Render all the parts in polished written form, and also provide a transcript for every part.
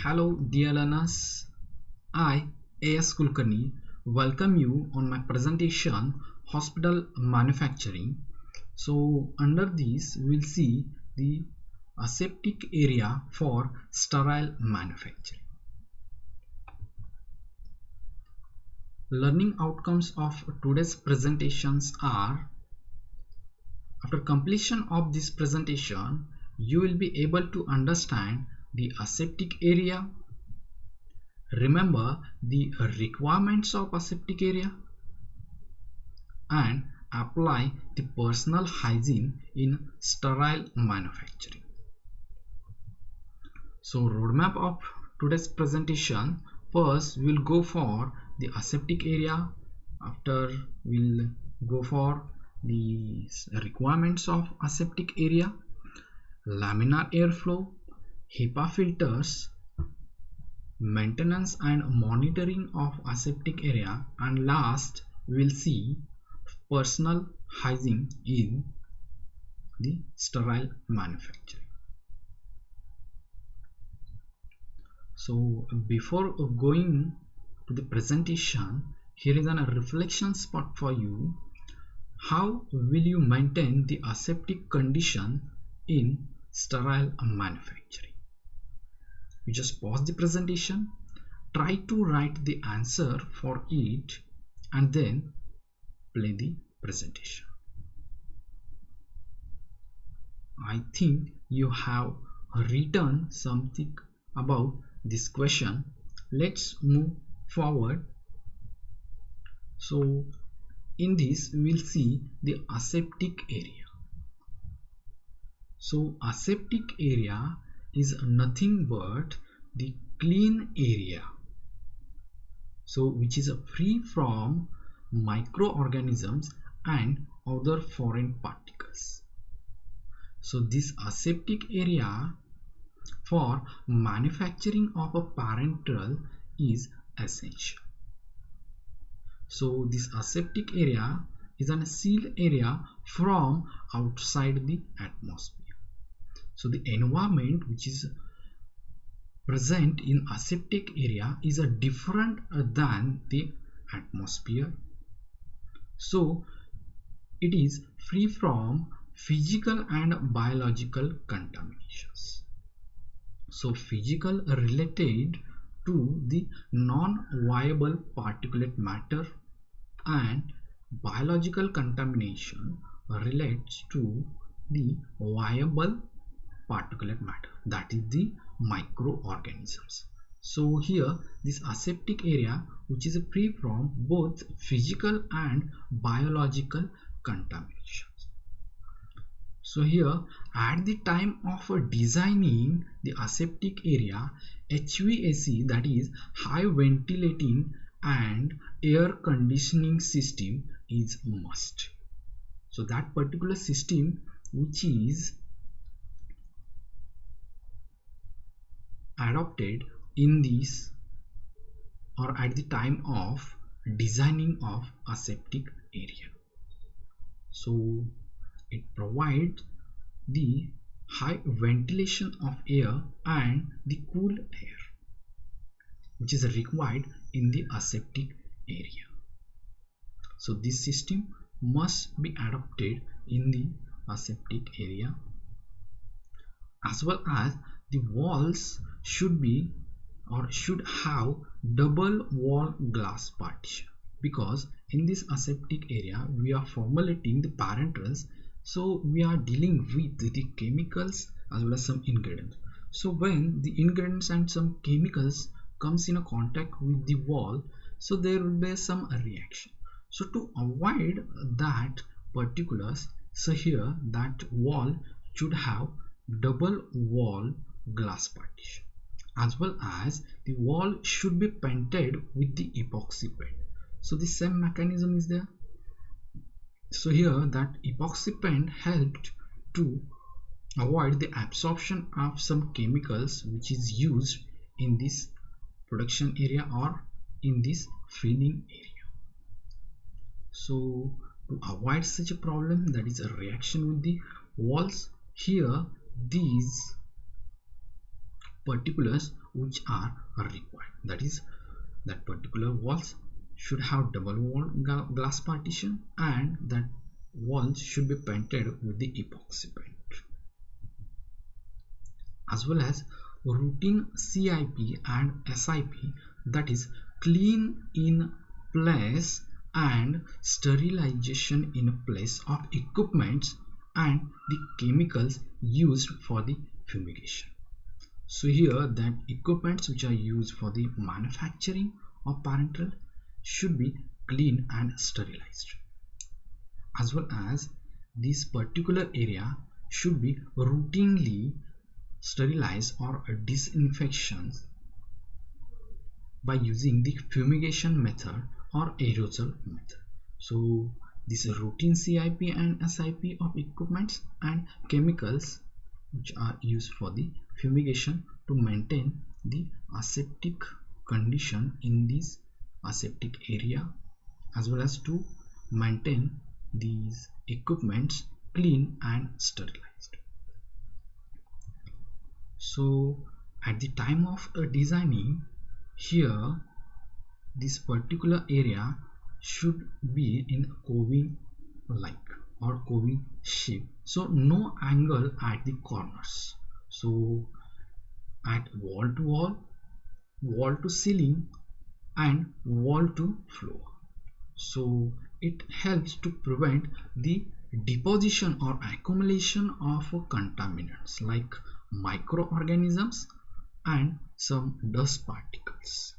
Hello dear learners, I, A.S. Kulkarni, welcome you on my presentation Hospital Manufacturing. So under this we will see the aseptic area for sterile manufacturing. Learning outcomes of today's presentations are: after completion of this presentation, you will be able to understand the aseptic area, remember the requirements of aseptic area, and apply the personal hygiene in sterile manufacturing. So roadmap of today's presentation: first we will go for the aseptic area, after we'll go for the requirements of aseptic area, laminar airflow, HEPA filters, maintenance and monitoring of aseptic area, and last we will see personal hygiene in the sterile manufacturing. So before going to the presentation, here is a reflection spot for you. How will you maintain the aseptic condition in sterile manufacturing? You just pause the presentation, try to write the answer for it, and then play the presentation. I think you have written something about this question. Let's move forward. So in this we will see the aseptic area. So aseptic area is nothing but the clean area, so which is free from microorganisms and other foreign particles. So this aseptic area for manufacturing of a parenteral is essential. So this aseptic area is a sealed area from outside the atmosphere. So the environment which is present in aseptic area is different than the atmosphere. So it is free from physical and biological contaminations. So physical related to the non-viable particulate matter, and biological contamination relates to the viable particulate matter, that is the microorganisms. So here this aseptic area which is free from both physical and biological contaminations. So here at the time of designing the aseptic area, HVAC, that is high ventilating and air conditioning system, is must. So that particular system which is adopted in this or at the time of designing of aseptic area. So it provides the high ventilation of air and the cool air which is required in the aseptic area. So this system must be adopted in the aseptic area, as well as the walls should be or should have double wall glass partition, because in this aseptic area we are formulating the parenterals, so we are dealing with the chemicals as well as some ingredients. So when the ingredients and some chemicals comes in a contact with the wall, so there will be some reaction. So to avoid that particulars, so here that wall should have double wall glass partition, as well as the wall should be painted with the epoxy paint. So the same mechanism is there. So here that epoxy paint helped to avoid the absorption of some chemicals which is used in this production area or in this filling area. So to avoid such a problem, that is a reaction with the walls, here these particulars which are required. That is, that particular walls should have double wall glass partition, and that walls should be painted with the epoxy paint, as well as routine CIP and SIP, that is clean in place and sterilization in place of equipments and the chemicals used for the fumigation. So here, that equipments which are used for the manufacturing of parenteral should be clean and sterilized, as well as this particular area should be routinely sterilized or disinfections by using the fumigation method or aerosol method. So this is routine CIP and SIP of equipments and chemicals which are used for the fumigation to maintain the aseptic condition in this aseptic area, as well as to maintain these equipments clean and sterilized. So at the time of designing, here this particular area should be in coving like or coving shape, so no angle at the corners. So at wall to wall, wall to ceiling and wall to floor. So it helps to prevent the deposition or accumulation of contaminants like microorganisms and some dust particles.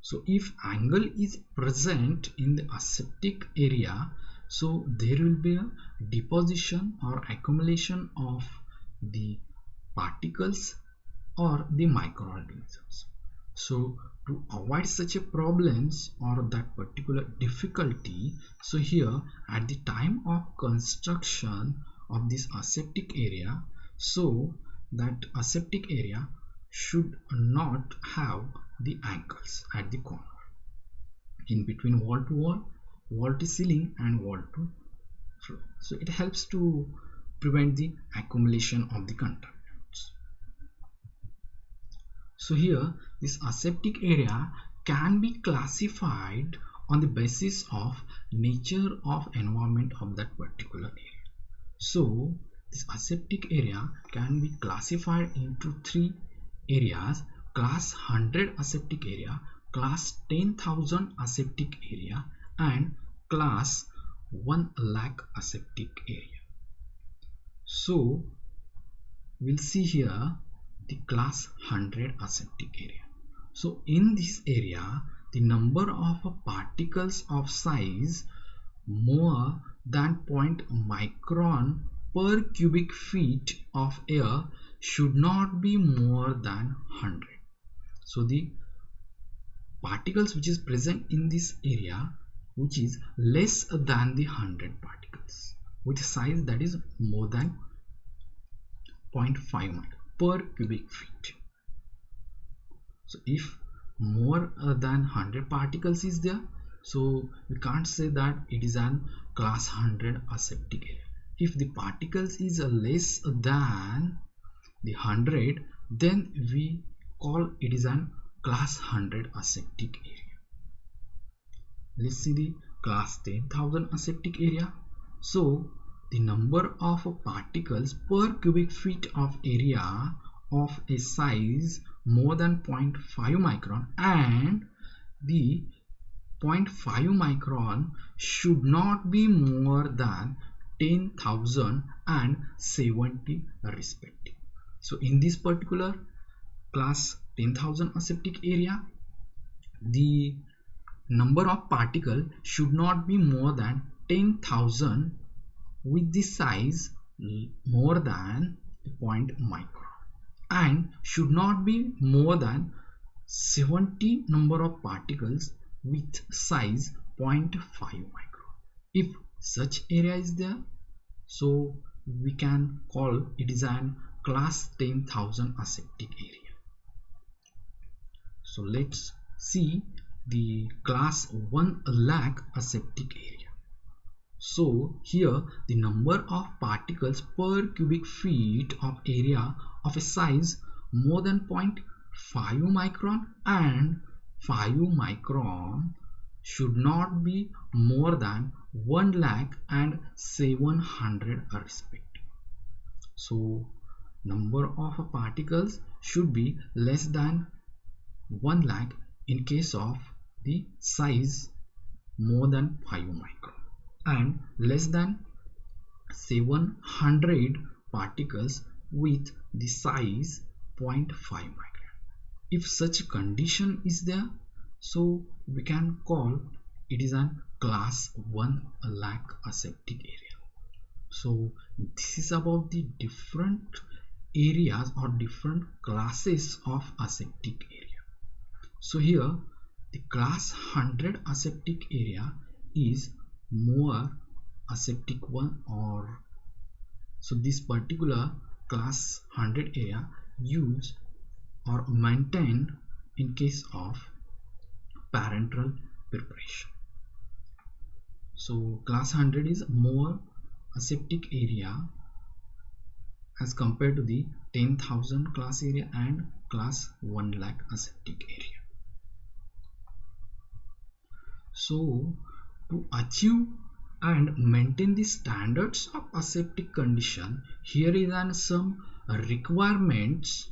So if angle is present in the aseptic area, so there will be a deposition or accumulation of the particles or the microorganisms. So to avoid such a problems or that particular difficulty, so here at the time of construction of this aseptic area, so that aseptic area should not have the angles at the corner in between wall to wall, wall to ceiling and wall to floor. So it helps to prevent the accumulation of the contaminants. So here this aseptic area can be classified on the basis of nature of environment of that particular area. So this aseptic area can be classified into three areas: class 100 aseptic area, class 10,000 aseptic area and class 1 lakh aseptic area. So we'll see here the class 100 aseptic area. So in this area, the number of particles of size more than 0.0 micron per cubic feet of air should not be more than 100. So the particles which is present in this area which is less than the 100 particles with size that is more than 0.5 micron per cubic feet. So if more than 100 particles is there, so we can't say that it is an class 100 aseptic area. If the particles is less than the 100, then we call it is an class 100 aseptic area. Let's see the class 10,000 aseptic area. So the number of particles per cubic feet of area of a size more than 0.5 micron, and the 0.5 micron should not be more than 10,000 and 70 respectively. So in this particular class 10,000 aseptic area, the number of particles should not be more than 10,000 with the size more than 0.0 micron, and should not be more than 70 number of particles with size 0.5 micron. If such area is there, so we can call it is an class 10,000 aseptic area. So let's see the class 1 lakh aseptic area. So here the number of particles per cubic feet of area of a size more than 0.5 micron, and 5 micron should not be more than 1 lakh and 700 respectively. So number of particles should be less than 1 lakh in case of the size more than 5 micron, and less than 700 particles with the size 0.5 micron. If such condition is there, so we can call it is an class 1 lakh aseptic area. So this is about the different areas or different classes of aseptic area. So here the class 100 aseptic area is more aseptic one, or so this particular class 100 area used or maintained in case of parenteral preparation. So class 100 is more aseptic area as compared to the 10,000 class area and class 1 lakh aseptic area. So to achieve and maintain the standards of aseptic condition, here is some requirements.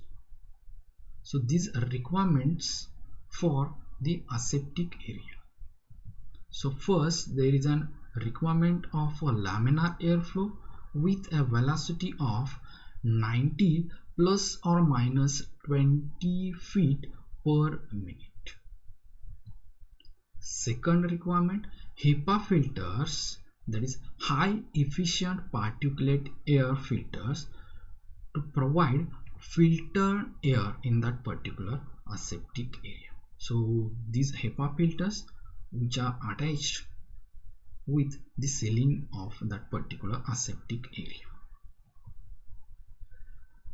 So these requirements for the aseptic area. So first there is an requirement of a laminar airflow with a velocity of 90 plus or minus 20 feet per minute. Second requirement, HEPA filters, that is high efficient particulate air filters, to provide filtered air in that particular aseptic area. So these HEPA filters which are attached with the ceiling of that particular aseptic area.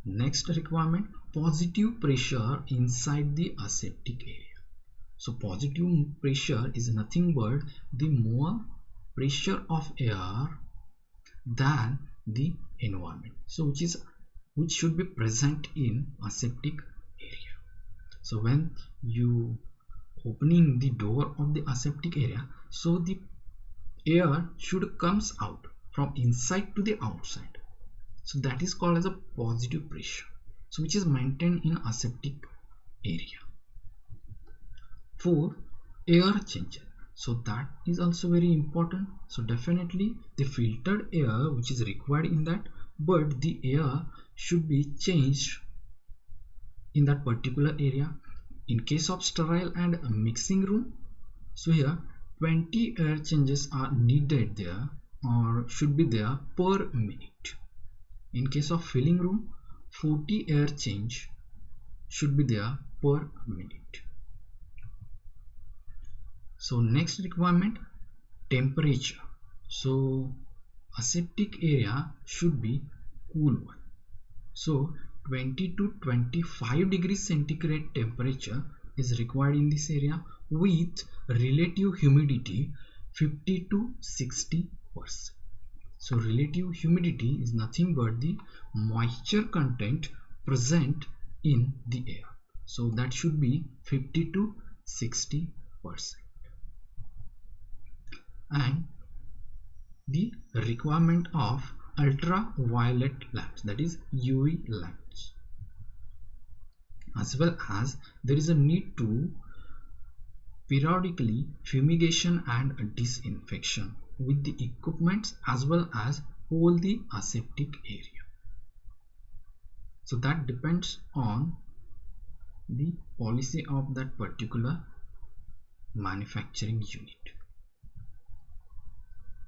Next requirement, positive pressure inside the aseptic area. So positive pressure is nothing but the more pressure of air than the environment, so which should be present in aseptic area. So when you opening the door of the aseptic area, so the air should comes out from inside to the outside. So that is called as a positive pressure, so which is maintained in aseptic area. 4. Air changer. So that is also very important. So definitely the filtered air which is required in that, but the air should be changed in that particular area. In case of sterile and mixing room, so here 20 air changes are needed there or should be there per minute. In case of filling room, 40 air change should be there per minute. So next requirement, temperature. So aseptic area should be cool one. So 20 to 25 degrees centigrade temperature is required in this area with relative humidity 50 to 60%. So relative humidity is nothing but the moisture content present in the air. So that should be 50 to 60%. And the requirement of ultraviolet lamps, that is UV lamps, as well as there is a need to periodically fumigation and disinfection with the equipments as well as whole the aseptic area. So that depends on the policy of that particular manufacturing unit.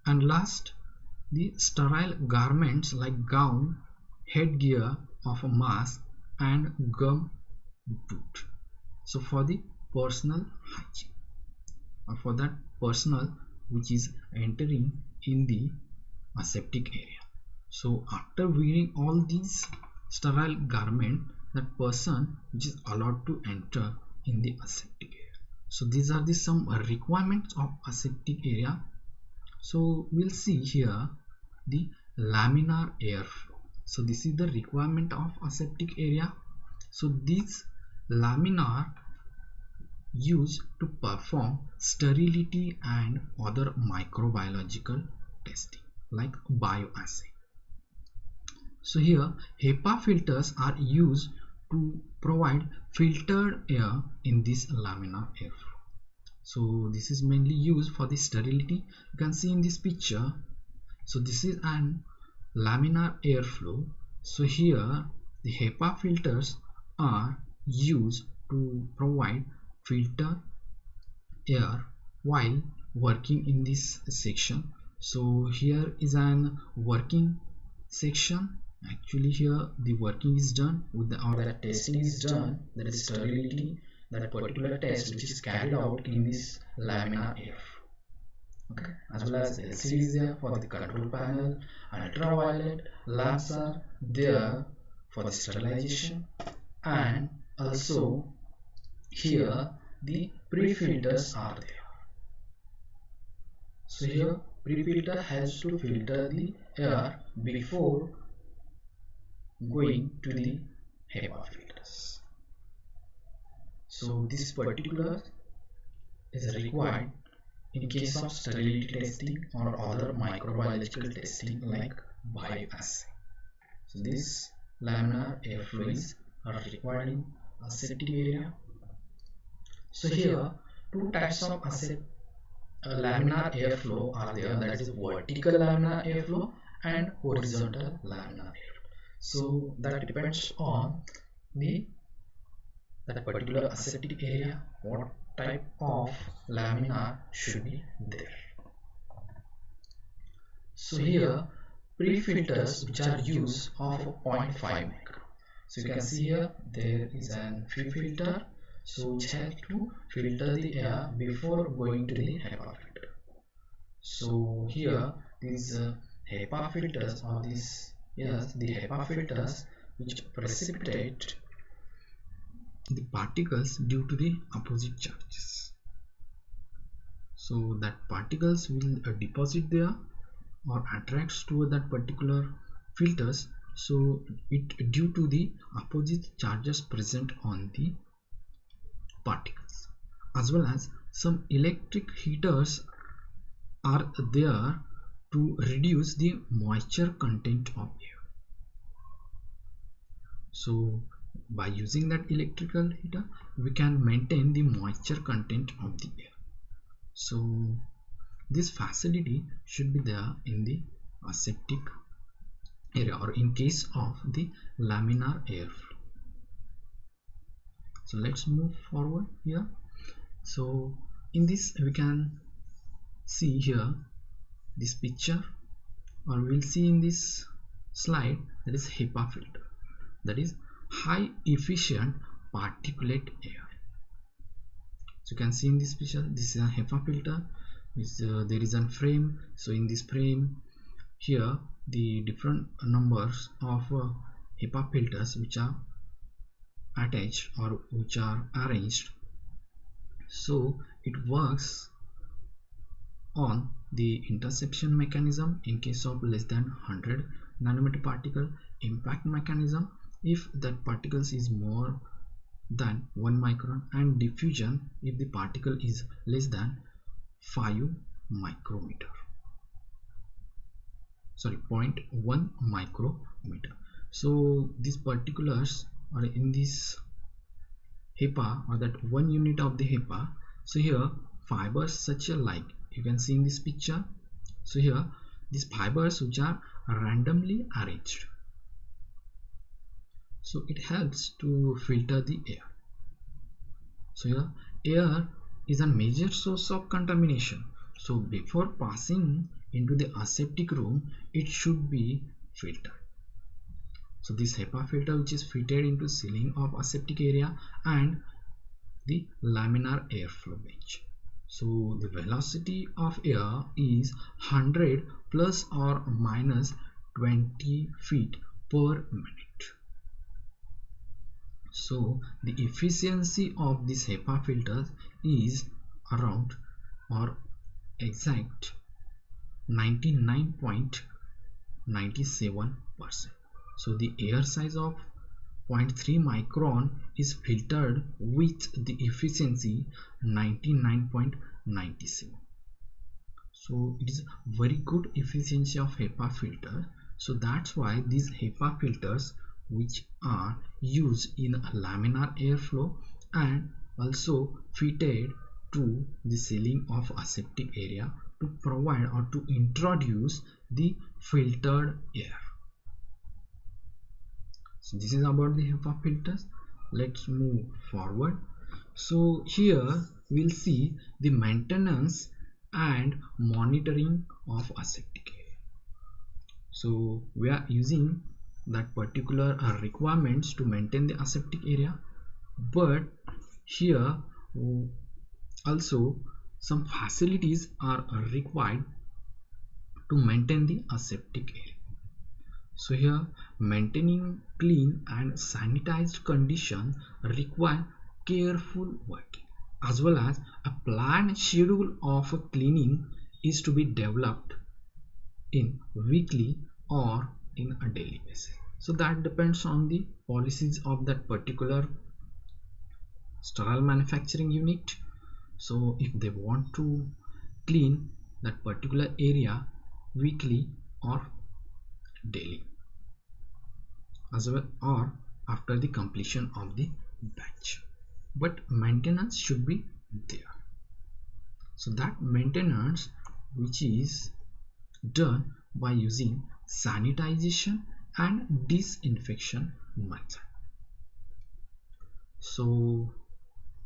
And last, the sterile garments like gown, headgear of a mask and gum boot. So for the personal hygiene, or for that personal which is entering in the aseptic area. So after wearing all these sterile garment, that person which is allowed to enter in the aseptic area. So these are the some requirements of aseptic area. So we'll see here the laminar airflow. So this is the requirement of aseptic area. So these laminar used to perform sterility and other microbiological testing like bioassay. So here HEPA filters are used to provide filtered air in this laminar airflow. So this is mainly used for the sterility. You can see in this picture. So this is an laminar airflow. So here the HEPA filters are used to provide filter air while working in this section. So here is an working section. Actually here the working is done with the, or the testing is done, that is sterility, that particular test which is carried out in this laminar air. Okay, as well as LCD is there for the control panel, ultraviolet lamps are there for the sterilization, and also here the pre-filters are there. So here pre-filter has to filter the air before going to the HEPA filters. So this particular is required in case of sterility testing or other microbiological testing like bioassay. So this laminar airflows are required in aseptic area. So here two types of laminar airflow are there, that is vertical laminar airflow and horizontal laminar airflow. So that depends on that particular aseptic area, what type of laminar should be there. So here pre-filters which are used of 0.5 micron. So you can see here there is an pre-filter, so which has to filter the air before going to the HEPA filter. So here these HEPA filters or these, yes, the HEPA filters which precipitate the particles due to the opposite charges. So that particles will deposit there or attracts to that particular filters. So it due to the opposite charges present on the particles, as well as some electric heaters are there to reduce the moisture content of air. So by using that electrical heater we can maintain the moisture content of the air. So this facility should be there in the aseptic area or in case of the laminar airflow. So let's move forward here. So in this we can see here this picture, or we will see in this slide, that is HEPA filter, that is high efficient particulate air. So you can see in this picture this is a HEPA filter which there is a frame. So in this frame here the different numbers of HEPA filters which are attached or which are arranged. So it works on the interception mechanism in case of less than 100 nanometer particle, impact mechanism if that particles is more than 1 micron, and diffusion if the particle is less than 5 micrometer, sorry 0.1 micrometer. So these particulars are in this HEPA or that 1 unit of the HEPA. So here fibers such a like you can see in this picture. So here these fibers which are randomly arranged, so it helps to filter the air. So here air is a major source of contamination, so before passing into the aseptic room it should be filtered. So this HEPA filter which is fitted into ceiling of aseptic area and the laminar airflow bench. So the velocity of air is 100 plus or minus 20 feet per minute. So the efficiency of this HEPA filter is around or exact 99.97%. So the air size of 0.3 micron is filtered with the efficiency 99.97. So it is very good efficiency of HEPA filter. So that's why these HEPA filters, which are used in laminar airflow and also fitted to the ceiling of aseptic area to provide or to introduce the filtered air. So this is about the HEPA filters. Let's move forward. So here we'll see the maintenance and monitoring of aseptic area. So we are using that particular requirements to maintain the aseptic area, but here also some facilities are required to maintain the aseptic area. So here maintaining clean and sanitized condition require careful working, as well as a planned schedule of cleaning is to be developed in weekly or in a daily basis. So that depends on the policies of that particular sterile manufacturing unit. So if they want to clean that particular area weekly or daily, as well or after the completion of the batch, but maintenance should be there. So that maintenance, which is done by using sanitization and disinfection method. So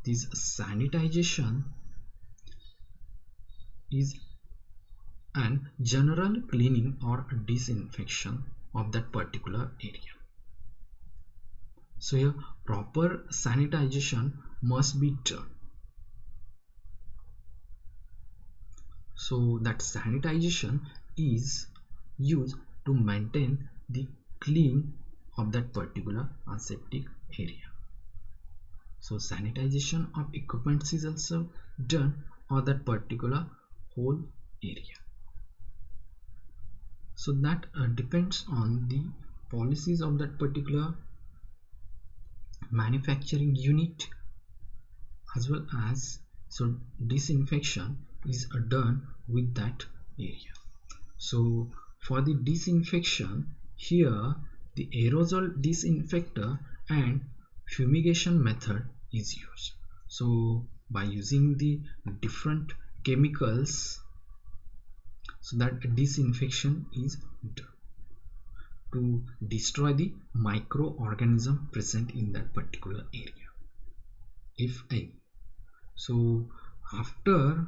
this sanitization is an general cleaning or disinfection of that particular area. So here proper sanitization must be done. So that sanitization is used to maintain the clean of that particular aseptic area. So sanitization of equipment is also done on that particular whole area. So that depends on the policies of that particular manufacturing unit, as well as so disinfection is done with that area. So for the disinfection, here the aerosol disinfector and fumigation method is used. So by using the different chemicals, so that disinfection is done to destroy the microorganism present in that particular area, if any. So after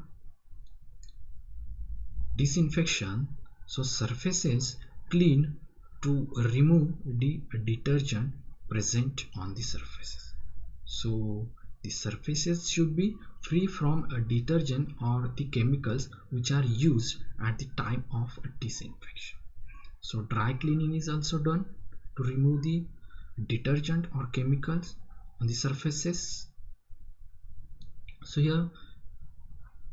disinfection, so surfaces cleaned to remove the detergent present on the surfaces. So the surfaces should be free from a detergent or the chemicals which are used at the time of disinfection. So dry cleaning is also done to remove the detergent or chemicals on the surfaces. So here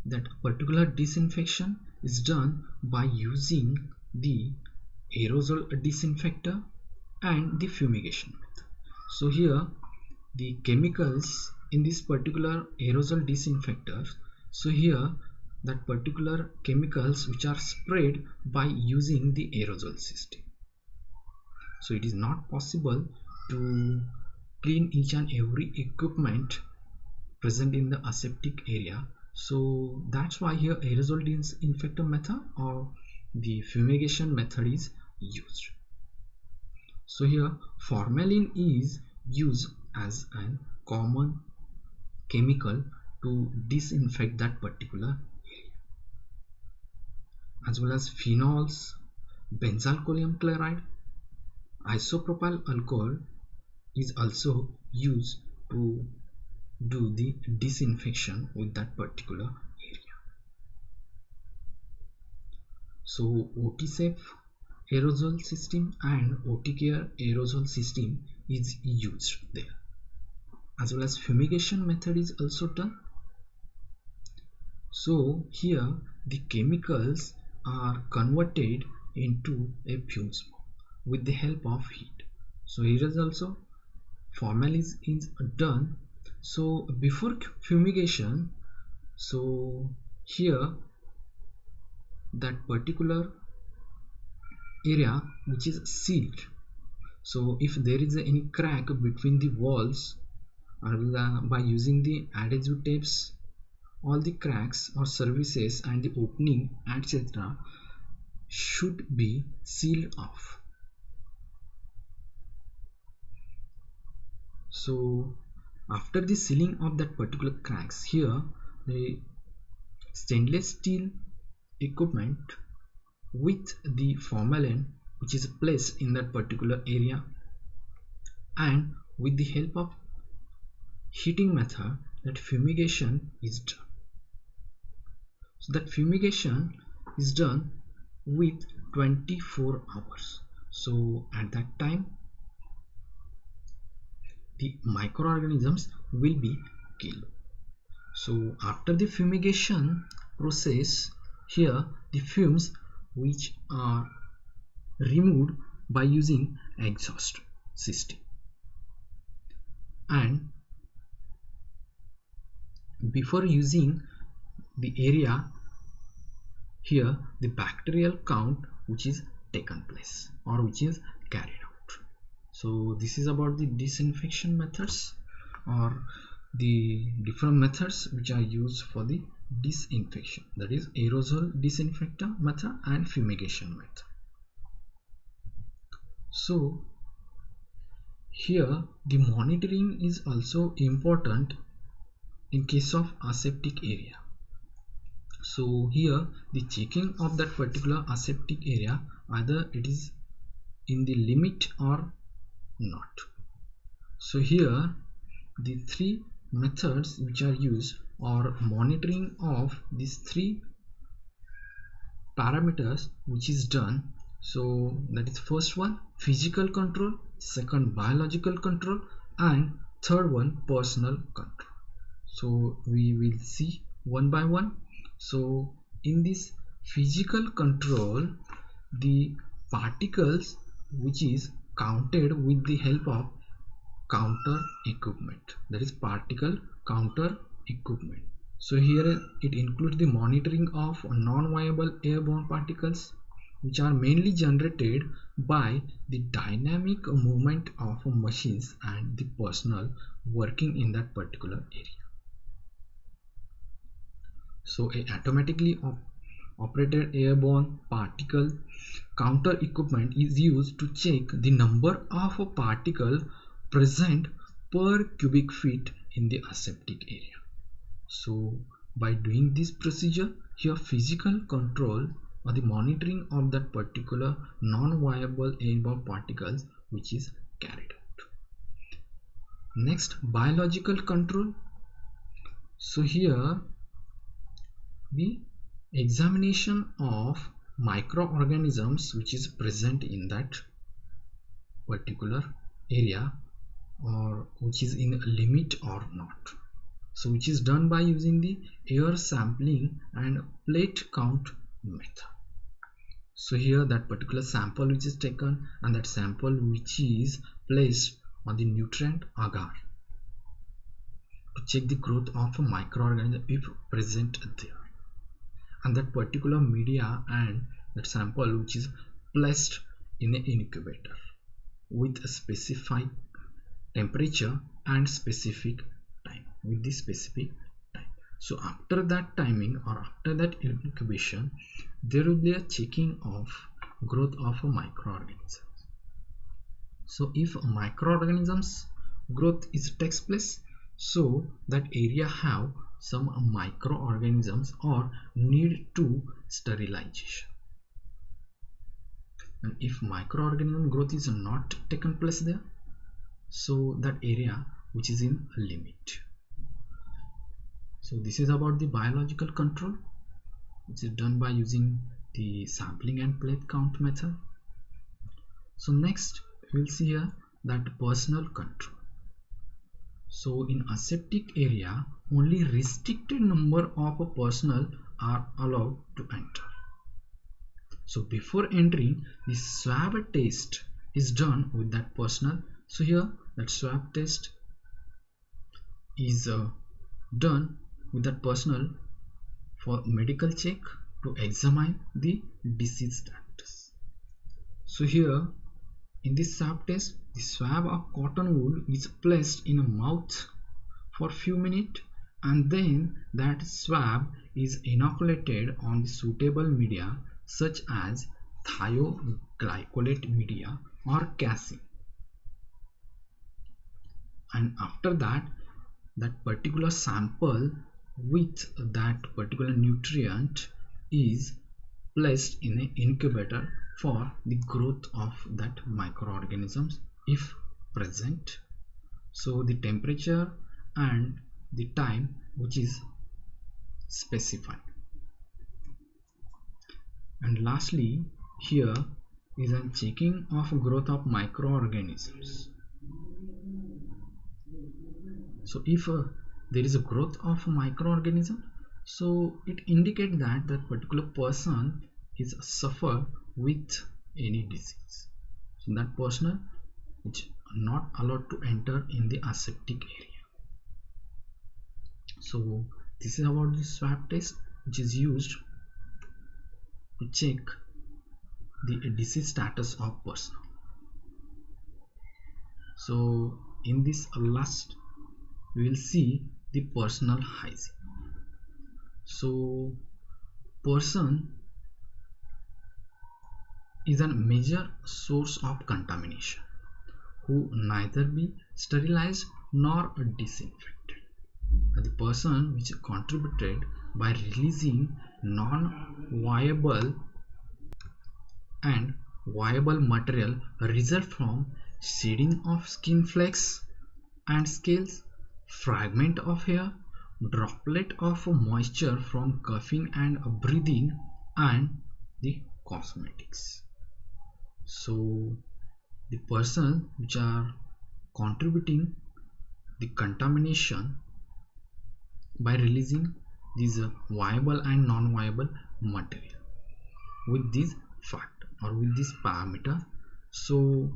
that particular disinfection is done by using the aerosol disinfector and the fumigation method. So here the chemicals in this particular aerosol disinfector, so here that particular chemicals which are sprayed by using the aerosol system. So it is not possible to clean each and every equipment present in the aseptic area. So that's why here aerosol disinfector method or the fumigation method is used. So here formalin is used as a common chemical to disinfect that particular area, as well as phenols, benzalkonium chloride, isopropyl alcohol is also used to do the disinfection with that particular area. So OT-safe aerosol system and OT-care aerosol system is used there, as well as fumigation method is also done. So here the chemicals are converted into a fume smoke with the help of heat. So here is also formalin is done. So before fumigation, so here that particular area which is sealed, so if there is any crack between the walls or by using the adhesive tapes, all the cracks or surfaces and the opening etc should be sealed off. So after the sealing of that particular cracks, here the stainless steel equipment with the formalin which is placed in that particular area, and with the help of heating method that fumigation is done. So that fumigation is done with 24 hours. So at that time the microorganisms will be killed. So after the fumigation process, here the fumes which are removed by using exhaust system, and before using the area, here the bacterial count which is taken place or which is carried out. So this is about the disinfection methods or the different methods which are used for the disinfection, that is aerosol disinfectant method and fumigation method. So here the monitoring is also important in case of aseptic area. So here the checking of that particular aseptic area, either it is in the limit or not. So here the three methods which are used or monitoring of these three parameters which is done. So that is first one physical control, second biological control, and third one personal control. So we will see one by one. So in this physical control, the particles which is counted with the help of counter equipment, that is particle counter equipment. So here it includes the monitoring of non-viable airborne particles which are mainly generated by the dynamic movement of machines and the personnel working in that particular area. So a automatically operated airborne particle counter equipment is used to check the number of particles present per cubic feet in the aseptic area. So by doing this procedure, here physical control or the monitoring of that particular non-viable airborne particles which is carried out. Next, biological control. So here the examination of microorganisms which is present in that particular area or which is in a limit or not. So which is done by using the air sampling and plate count method. So here that particular sample which is taken and that sample which is placed on the nutrient agar to check the growth of a microorganism if present there, and that particular media and that sample which is placed in an incubator with a specified temperature and specific time, with the specific time. So after that timing or after that incubation, there will be a checking of growth of a microorganism. So if microorganisms growth takes place, so that area have some microorganisms or need to sterilization. And if microorganism growth is not taken place there, so that area which is in a limit. So this is about the biological control which is done by using the sampling and plate count method. So next we will see here that personal control. So in aseptic area only restricted number of personnel are allowed to enter. So before entering, the swab test is done with that personnel. So here that swab test is done with that personnel for medical check to examine the disease status. So here in this swab test, the swab of cotton wool is placed in a mouth for few minutes, and then that swab is inoculated on the suitable media such as thioglycolate media or casein, and after that, that particular sample with that particular nutrient is placed in an incubator for the growth of that microorganisms if present. So the temperature and the time which is specified. And lastly, here is a checking of growth of microorganisms. So if there is a growth of microorganism, so it indicates that that particular person is suffer with any disease. So that person is not allowed to enter in the aseptic area. So this is about the swab test which is used to check the disease status of person. So in this last we will see the personal hygiene. So person is a major source of contamination who neither be sterilized nor disinfected. The person which contributed by releasing non-viable and viable material result from shedding of skin flakes and scales, fragment of hair, droplet of moisture from coughing and breathing, and the cosmetics. So the person which are contributing the contamination by releasing these viable and non-viable material with this fact or with this parameter. So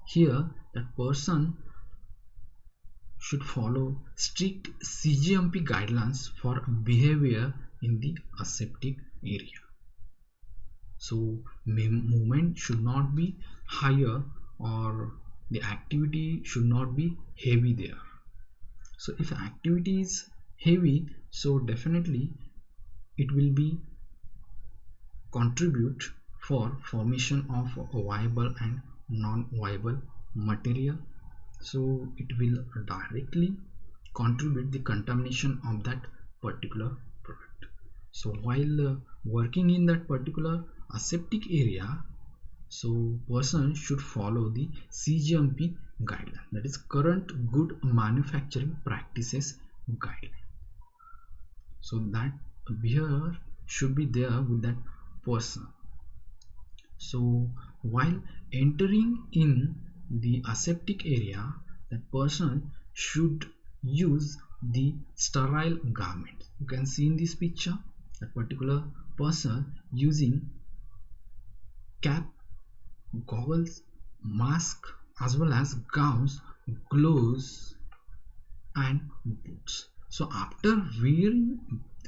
here that person should follow strict CGMP guidelines for behavior in the aseptic area. So movement should not be higher or the activity should not be heavy there. So if activity is heavy, so definitely it will be contribute for formation of viable and non-viable material. So it will directly contribute the contamination of that particular product. So while working in that particular aseptic area, so person should follow the CGMP guideline, that is current good manufacturing practices guideline. So that behavior should be there with that person. So while entering in the aseptic area, that person should use the sterile garment. You can see in this picture that particular person using cap, goggles, mask as well as gowns, gloves and boots. So after wearing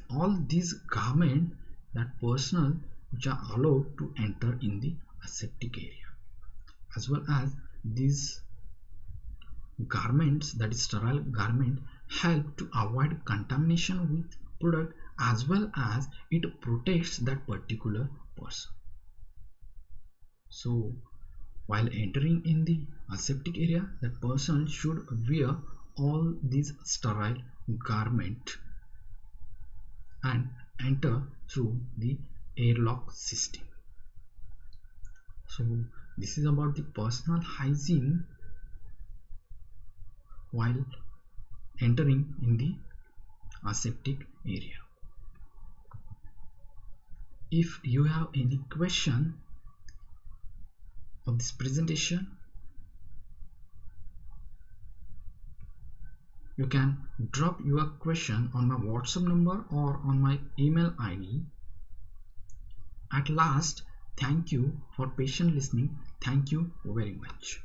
all these garments, that personnel which are allowed to enter in the aseptic area, as well as these garments, that is sterile garment, help to avoid contamination with product as well as it protects that particular person. So while entering in the aseptic area, that person should wear all these sterile garment and enter through the airlock system. So this is about the personal hygiene while entering in the aseptic area. If you have any question of this presentation, you can drop your question on my WhatsApp number or on my email ID. At last, thank you for patient listening. Thank you very much.